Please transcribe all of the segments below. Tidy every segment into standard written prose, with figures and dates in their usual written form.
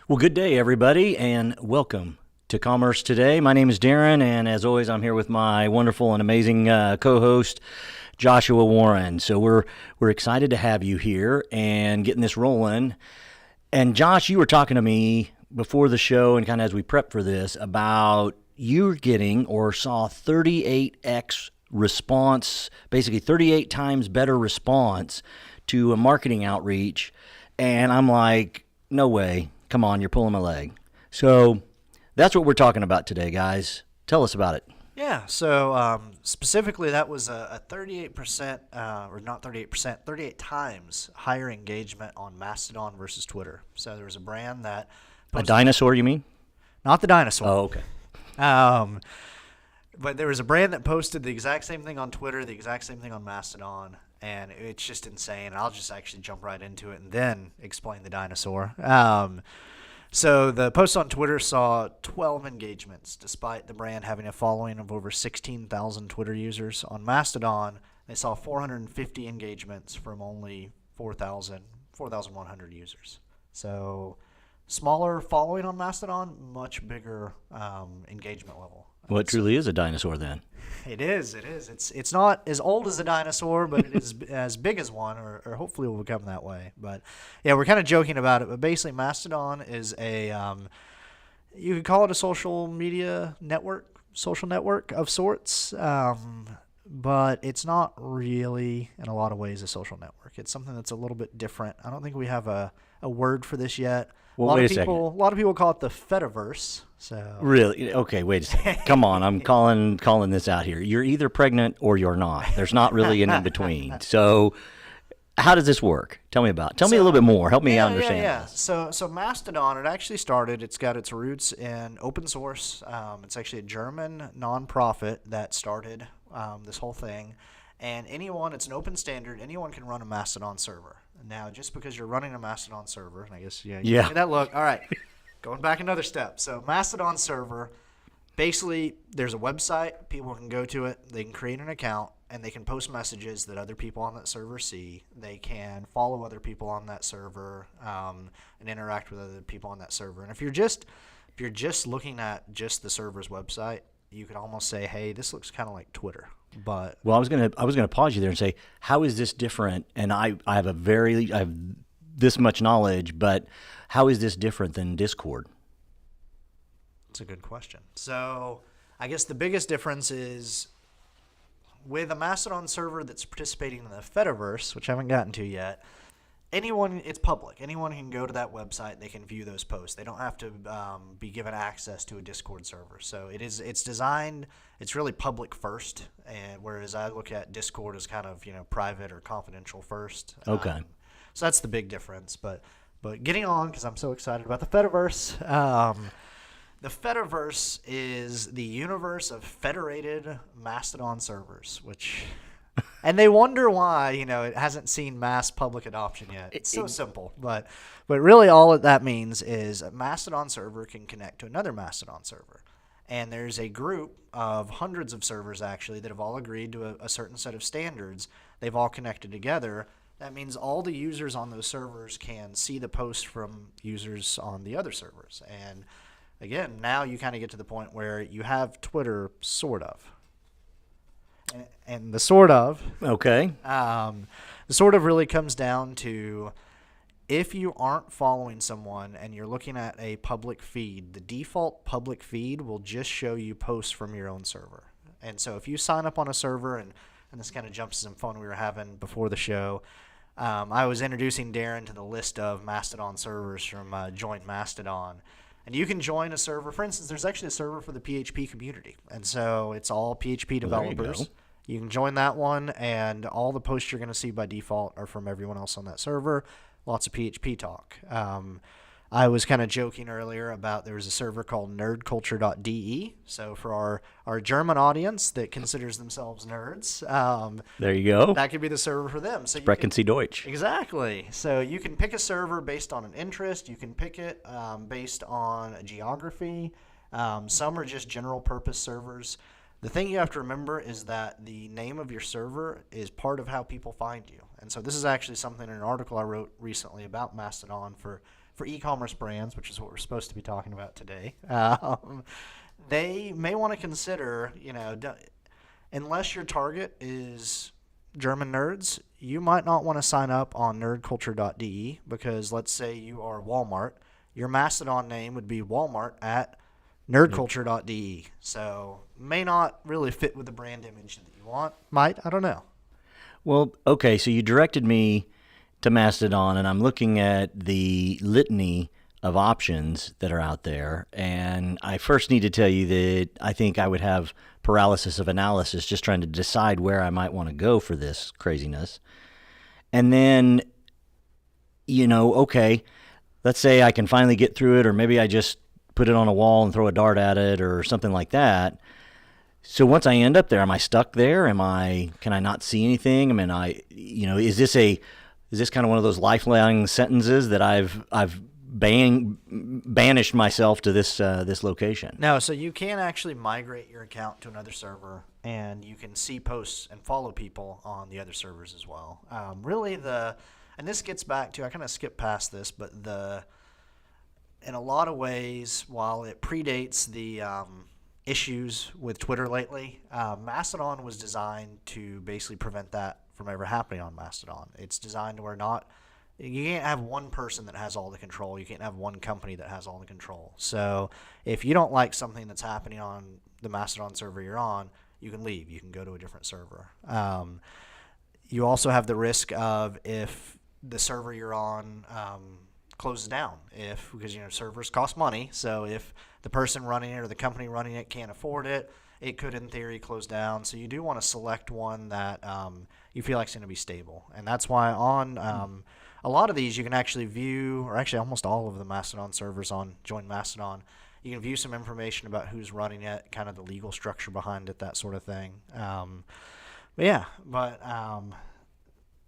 Well, good day, everybody, and welcome to Commerce Today. My name is Darren, and as always, I'm here with my wonderful and amazing co-host, Joshua Warren. So we're excited to have you here and getting this rolling. And Josh, you were talking to me before the show and kind of as we prep for this about you getting or saw 38x response, basically 38 times better response to a marketing outreach. And I'm like, no way. Come on, you're pulling my leg. So that's what we're talking about today, guys. Tell us about it. Yeah, so specifically that was a 38%, or not 38%, 38 times higher engagement on Mastodon versus Twitter. So there was a brand that A dinosaur, you mean? not the dinosaur. Oh, okay. But there was a brand that posted the exact same thing on Twitter, the exact same thing on Mastodon, and it's just insane. I'll just actually jump right into it and then explain the dinosaur. So the post on Twitter saw 12 engagements, despite the brand having a following of over 16,000 Twitter users. On Mastodon, they saw 450 engagements from only 4,100 users. So smaller following on Mastodon, much bigger engagement level. Well, it truly is a dinosaur then. It is. It's not as old as a dinosaur, but it is as big as one, or hopefully will become that way. But yeah, we're kind of joking about it. But basically, Mastodon is you could call it a social network of sorts. But it's not really, in a lot of ways, a social network. It's something that's a little bit different. I don't think we have a word for this yet. Well, wait a second. A lot of people call it the Fediverse. So Really? Okay, wait a second. Come on, I'm calling this out here. You're either pregnant or you're not. There's not really an in-between. So how does this work? Tell me a little bit more. Help me understand this. So Mastodon, it actually started, it's got its roots in open source. It's actually a German nonprofit that started this whole thing. And it's an open standard, anyone can run a Mastodon server. Now, just because you're running a Mastodon server, and I guess, you give me that look. All right, going back another step. So Mastodon server, basically, there's a website. People can go to it. They can create an account, and they can post messages that other people on that server see. They can follow other people on that server and interact with other people on that server. And if you're just looking at just the server's website, you could almost say, hey, this looks kind of like Twitter. But Well, I was gonna pause you there and say, how is this different? And I have this much knowledge, but how is this different than Discord? it's a good question. So I guess the biggest difference is with a Mastodon server that's participating in the Fediverse, which I haven't gotten to yet. It's public. Anyone can go to that website. They can view those posts. They don't have to be given access to a Discord server. So it's designed. It's really public first, and whereas I look at Discord as kind of private or confidential first. Okay. So that's the big difference. But getting on, because I'm so excited about the Fediverse. The Fediverse is the universe of federated Mastodon servers, and they wonder why, it hasn't seen mass public adoption yet. It's so simple, but really all that means is a Mastodon server can connect to another Mastodon server. And there's a group of hundreds of servers, actually, that have all agreed to a certain set of standards. They've all connected together. That means all the users on those servers can see the posts from users on the other servers. And again, now you kind of get to the point where you have Twitter, sort of. And the sort of, Okay. the sort of really comes down to if you aren't following someone and you're looking at a public feed, the default public feed will just show you posts from your own server. And so if you sign up on a server, and this kind of jumps to some fun we were having before the show, I was introducing Darren to the list of Mastodon servers from Join Mastodon. And you can join a server. For instance, there's actually a server for the PHP community. And so it's all PHP developers. You can join that one, and all the posts you're going to see by default are from everyone else on that server. Lots of PHP talk. I was kind of joking earlier about there was a server called nerdculture.de. So for our German audience that considers themselves nerds, There you go. that could be the server for them. So Sprechen Sie Deutsch. Exactly. So you can pick a server based on an interest. You can pick it based on a geography. Some are just general purpose servers. The thing you have to remember is that the name of your server is part of how people find you. And so this is actually something in an article I wrote recently about Mastodon for for e-commerce brands, which is what we're supposed to be talking about today, they may want to consider, unless your target is German nerds, you might not want to sign up on nerdculture.de because let's say you are Walmart. Your Mastodon name would be Walmart at nerdculture.de. So may not really fit with the brand image that you want. Might, I don't know. Well, okay, so you directed me to Mastodon, and I'm looking at the litany of options that are out there. And I first need to tell you that I think I would have paralysis of analysis just trying to decide where I might want to go for this craziness. And then, okay, let's say I can finally get through it, or maybe I just put it on a wall and throw a dart at it or something like that. So once I end up there, am I stuck there? Can I not see anything? Is this kind of one of those lifelong sentences that I've banished myself to this location? No, so you can actually migrate your account to another server, and you can see posts and follow people on the other servers as well. And this gets back to, I kind of skipped past this, but in a lot of ways, while it predates the issues with Twitter lately, Mastodon was designed to basically prevent that from ever happening on Mastodon. It's designed to where you can't have one person that has all the control. You can't have one company that has all the control. So if you don't like something that's happening on the Mastodon server you're on, you can leave. You can go to a different server. You also have the risk of if the server you're on closes down, because servers cost money. So if the person running it or the company running it can't afford it, it could in theory close down. So you do want to select one that you feel like is going to be stable, and that's why on a lot of these you can actually view, or actually almost all of the Mastodon servers on Join Mastodon, you can view some information about who's running it, kind of the legal structure behind it, that sort of thing.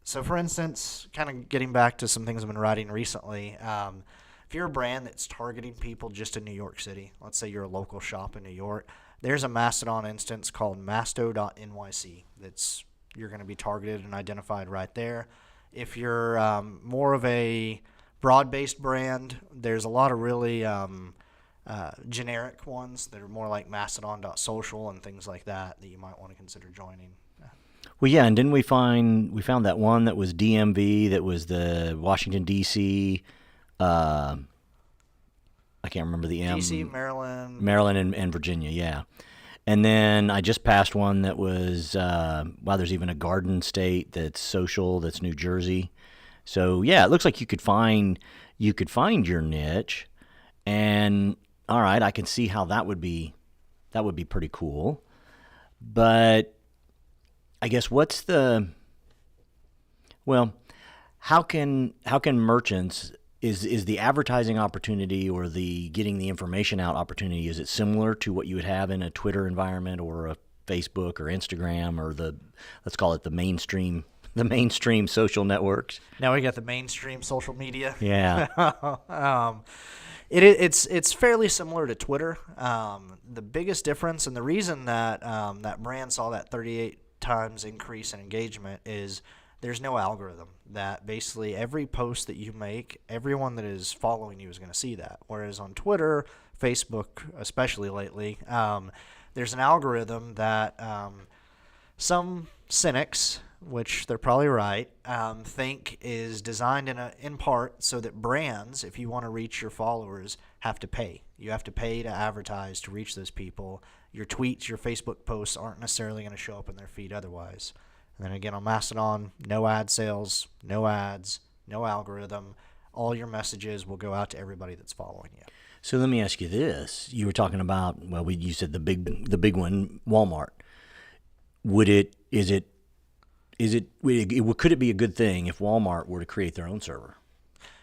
So for instance, kind of getting back to some things I've been writing recently, if you're a brand that's targeting people just in New York City, let's say you're a local shop in New York, there's a Mastodon instance called masto.nyc you're going to be targeted and identified right there. If you're more of a broad-based brand, there's a lot of really generic ones that are more like mastodon.social and things like that you might want to consider joining. Well, yeah, and didn't we found that one that was DMV, that was the Washington, D.C., I can't remember the M. D.C., Maryland. Maryland and Virginia, yeah. And then I just passed one that was, there's even a Garden State that's social, that's New Jersey. So, yeah, it looks like you could find your niche, and all right, I can see how that would be pretty cool. But I guess how can merchants, is the advertising opportunity or the getting the information out opportunity, is it similar to what you would have in a Twitter environment or a Facebook or Instagram or let's call it the mainstream social networks? Now we got the mainstream social media. Yeah. It's fairly similar to Twitter. The biggest difference, and the reason that that brand saw that 38 times increase in engagement, is there's no algorithm that basically every post that you make, everyone that is following you is going to see that. Whereas on Twitter, Facebook, especially lately, there's an algorithm that some cynics, which they're probably right, think is designed in part so that brands, if you want to reach your followers, have to pay. You have to pay to advertise to reach those people. Your tweets, your Facebook posts aren't necessarily going to show up in their feed otherwise. And then again on Mastodon, no ad sales, no ads, no algorithm. All your messages will go out to everybody that's following you. So let me ask you this: you were talking about, you said the big one, Walmart. Could it be a good thing if Walmart were to create their own server?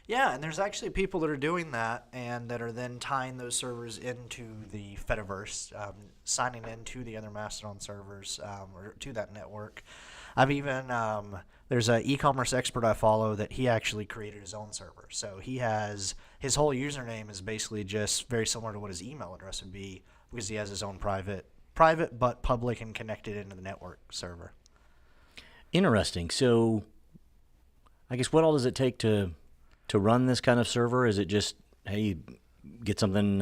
Yeah, and there's actually people that are doing that and that are then tying those servers into the Fediverse, signing into the other Mastodon servers or to that network. I've even there's an e-commerce expert I follow that he actually created his own server. So he has his whole username is basically just very similar to what his email address would be, because he has his own private but public and connected into the network server. Interesting. So I guess what all does it take to to run this kind of server? Is it just, hey, get something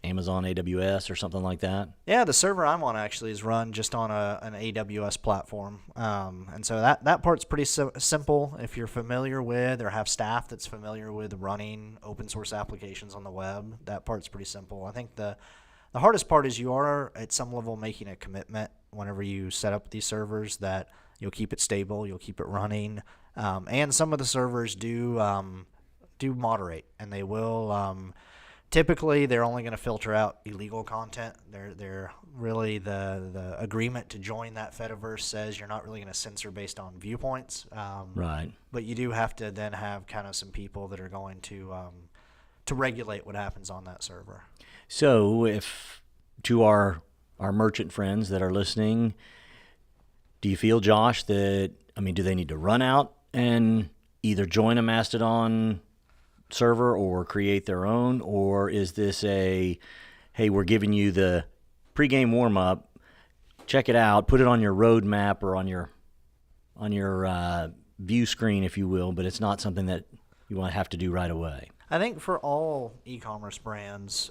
Amazon AWS or something like that? Yeah, the server I'm on actually is run just on an AWS platform. And so that part's pretty simple. If you're familiar with or have staff that's familiar with running open source applications on the web, that part's pretty simple. I think the hardest part is you are at some level making a commitment whenever you set up these servers that you'll keep it stable, you'll keep it running. And some of the servers do moderate, and they will typically they're only going to filter out illegal content. They're really the agreement to join that Fediverse says you're not really going to censor based on viewpoints. Right. But you do have to then have kind of some people that are going to regulate what happens on that server. So if to our merchant friends that are listening, do you feel, Josh, that, I mean, do they need to run out and either join a Mastodon server or create their own, or is this a, hey, we're giving you the pregame warm-up, check it out, put it on your roadmap or on your view screen, if you will, but it's not something that you want to have to do right away? I think for all e-commerce brands,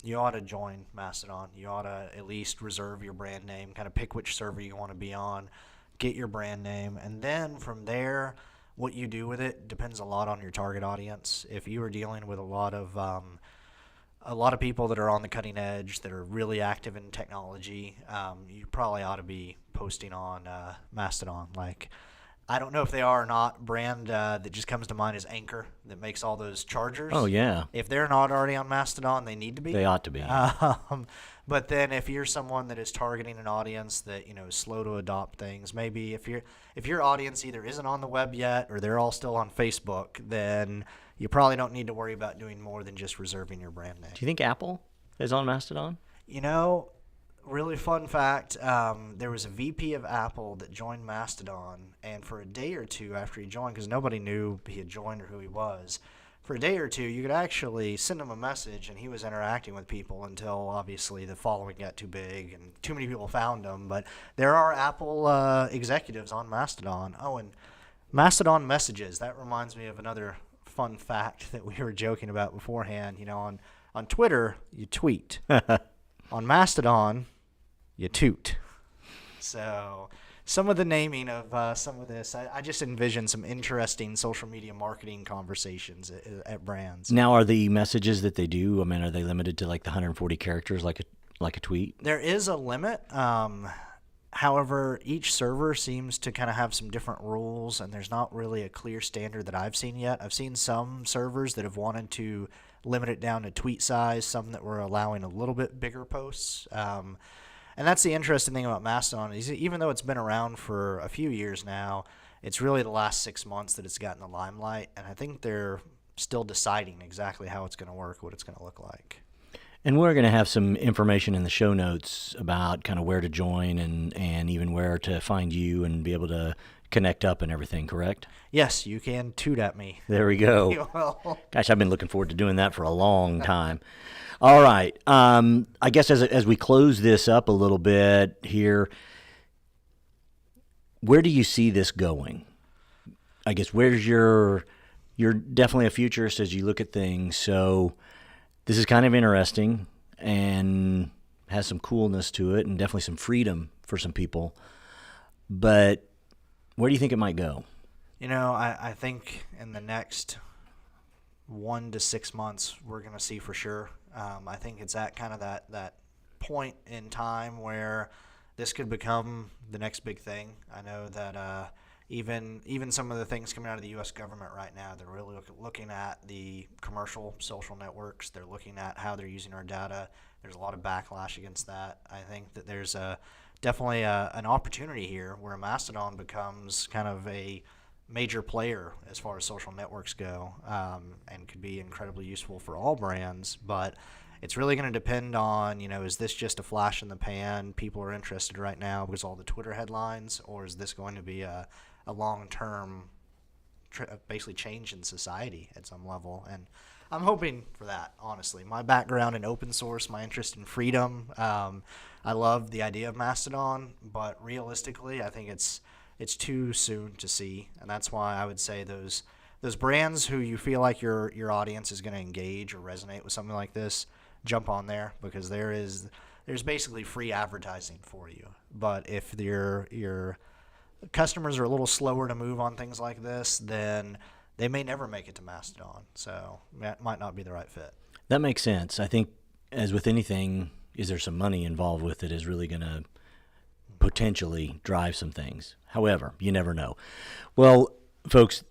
you ought to join Mastodon. You ought to at least reserve your brand name, kind of pick which server you want to be on, get your brand name, and then from there, what you do with it depends a lot on your target audience. If you are dealing with a lot of people that are on the cutting edge, that are really active in technology, you probably ought to be posting on Mastodon. Like, I don't know if they are or not. Brand that just comes to mind is Anchor, that makes all those chargers. Oh, yeah. If they're not already on Mastodon, they need to be. They ought to be. But then if you're someone that is targeting an audience that, is slow to adopt things, maybe if your audience either isn't on the web yet or they're all still on Facebook, then you probably don't need to worry about doing more than just reserving your brand name. Do you think Apple is on Mastodon? Really fun fact, there was a VP of Apple that joined Mastodon, and for a day or two after he joined, because nobody knew he had joined or who he was, for a day or two you could actually send him a message and he was interacting with people until obviously the following got too big and too many people found him. But there are Apple executives on Mastodon. Oh, and Mastodon messages, that reminds me of another fun fact that we were joking about beforehand. On Twitter you tweet. On Mastodon you toot. So some of the naming of some of this, I just envision some interesting social media marketing conversations at brands. Now, are the messages that they do, I mean, are they limited to like the 140 characters like a tweet? There is a limit. However, each server seems to kind of have some different rules, and there's not really a clear standard that I've seen yet. I've seen some servers that have wanted to limit it down to tweet size, some that were allowing a little bit bigger posts. And that's the interesting thing about Mastodon is even though it's been around for a few years now, it's really the last 6 months that it's gotten the limelight, and I think they're still deciding exactly how it's going to work, what it's going to look like. And we're going to have some information in the show notes about kind of where to join and even where to find you and be able to connect up and everything, correct? Yes, you can toot at me. There we go. Gosh, I've been looking forward to doing that for a long time. All right. I guess as we close this up a little bit here, where do you see this going? I guess where's you're definitely a futurist as you look at things. So this is kind of interesting and has some coolness to it and definitely some freedom for some people. But where do you think it might go? I think in the next 1 to 6 months, we're going to see for sure. I think it's at kind of that point in time where this could become the next big thing. I know that even some of the things coming out of the U.S. government right now, they're really looking at the commercial social networks. They're looking at how they're using our data. There's a lot of backlash against that. I think that there's definitely an opportunity here where Mastodon becomes kind of a major player as far as social networks go, and could be incredibly useful for all brands. But it's really going to depend on, is this just a flash in the pan? People are interested right now because all the Twitter headlines, or is this going to be a long-term basically change in society at some level? And I'm hoping for that, honestly. My background in open source, my interest in freedom, I love the idea of Mastodon, but realistically, I think it's too soon to see, and that's why I would say those those brands who you feel like your audience is going to engage or resonate with something like this, jump on there, because there's basically free advertising for you. But if your customers are a little slower to move on things like this, then they may never make it to Mastodon. So that might not be the right fit. That makes sense. I think, as with anything, is there some money involved with it is really going to potentially drive some things. However, you never know. Well, folks,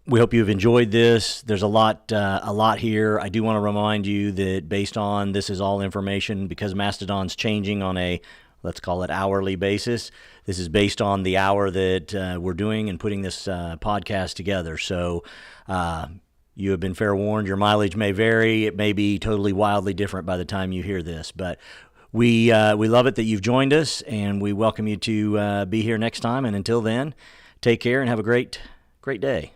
we hope you've enjoyed this. There's a lot here. I do want to remind you that based on this is all information, because Mastodon's changing on a, let's call it, hourly basis. This is based on the hour that we're doing and putting this podcast together. So you have been fair warned. Your mileage may vary. It may be totally wildly different by the time you hear this. But we love it that you've joined us, and we welcome you to be here next time. And until then, take care and have a great day.